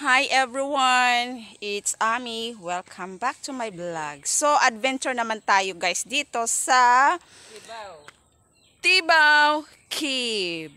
Hi everyone! It's Ami. Welcome back to my vlog. So, adventure naman tayo guys dito sa Tibaw Cave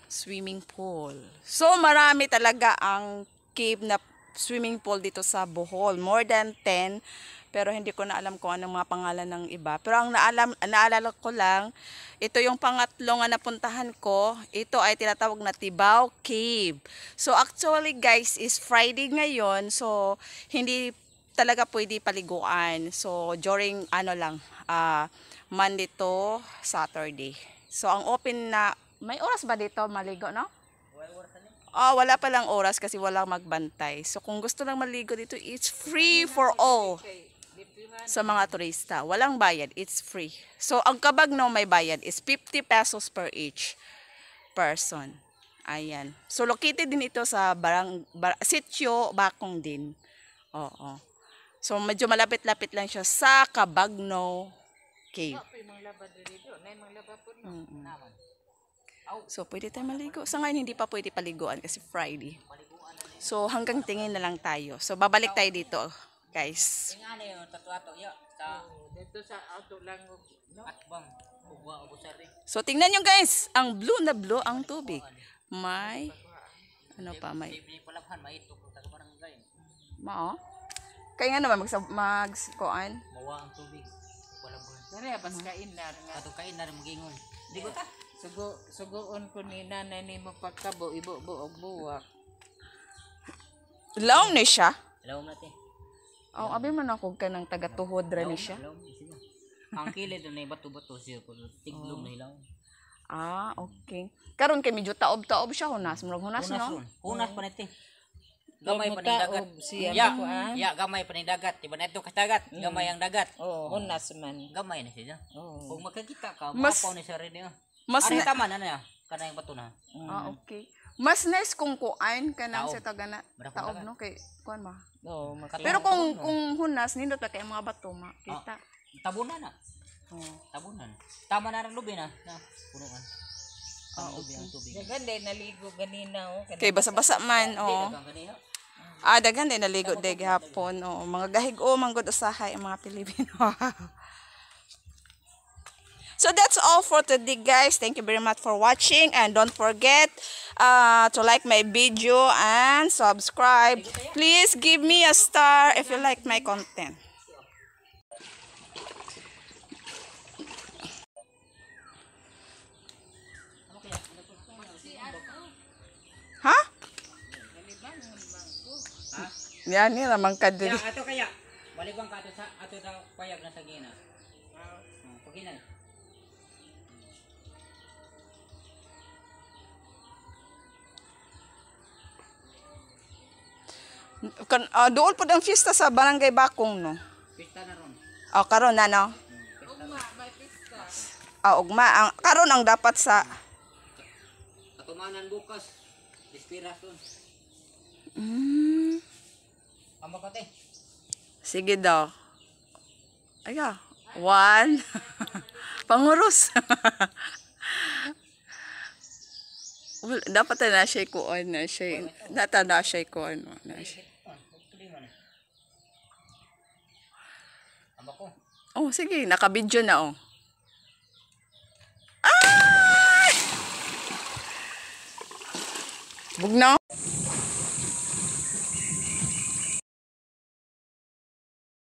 Swimming Pool. So, marami talaga ang cave na swimming pool dito sa Bohol. More than 10. Pero hindi ko na alam kung anong mga pangalan ng iba. Pero ang naalala ko lang, ito yung pangatlo nga napuntahan ko. Ito ay tinatawag na Tibaw Cave. So actually guys, is Friday ngayon. So hindi talaga pwede paliguan. So during Monday to Saturday. So ang open na, may oras ba dito maligo, no? Wala palang oras kasi walang magbantay. So kung gusto lang maligo dito, it's free for all. Sa mga turista, walang bayad, it's free. So ang Kabagno may bayad is 50 pesos per each person. Ayan. So located din ito sa Sitio Bakong din. Oo. So medyo malapit-lapit lang siya sa Kabagno Cave. So pwede tayo maligo. Sa ngayon hindi pa pwede paliguan kasi Friday. So hanggang tingin na lang tayo. So babalik tayo dito, guys. So tingnan nyo guys, ang blue na blue ang tubig. May ano pa, may kaya nga naman magkuan. Mawa ang tubig. Wala ba? Dari pas kain na nga. Kain na magingon. Di ko ta. Sugoon ko ni nanay ni mo pagkabo ibo-bo og buwak. Laom ni siya. Laom natin. Abi man ako kanang taga-tuhod ra ni siya. Ang kilid na bato-bato siya ko tiglom na ilaw. Okay. Karon kay medyo taob-taob siya hunas, murag hunas no. Hunas pa niti. Gamay pa ning dagat. Ya, gamay pa ning dagat. Diba neto ka dagat? Gamay ang dagat. Hunas man. Gamay na siya. Kung makakita ka, Mas- mapaw ni sa rin niya. Mas Ano tama na niya? Kanang bato na. okay. Mas nice kung kuan kanang Taob. sa tagana taob no kay kuan ba. Pero kung hunas nindot pa kay mga bato makita. Tabunan na. Tabunan. Tama na rin lubi na. Punuan. Lubi ang tubig. Dagan day naligo ganina Kay basa-basa man Dagang kaniya. Daghan din naligo day gihapon mga gahig-o manggod usahay ang mga Pilipino. So that's all for today guys. Thank you very much for watching and don't forget to like my video and subscribe. Please give me a star if you like my content. Ha? Yan ni ramang kadiri. Ya, ato kaya. Balibang ka ato sa payag na sa gina. Pagina. Doon po ang fiesta sa Barangay Bakong no. Pista na ron. Karon na no. Ugma ang karon ang dapat sa Katumanan bukas. Inspirasyon. Amo ka te. Sige daw. Aya. 1 Pangurus. Well, dapat na siya kuon na siya. Data na siya kuon na siya. Amo ko. Sige, naka-video na Bugnaw.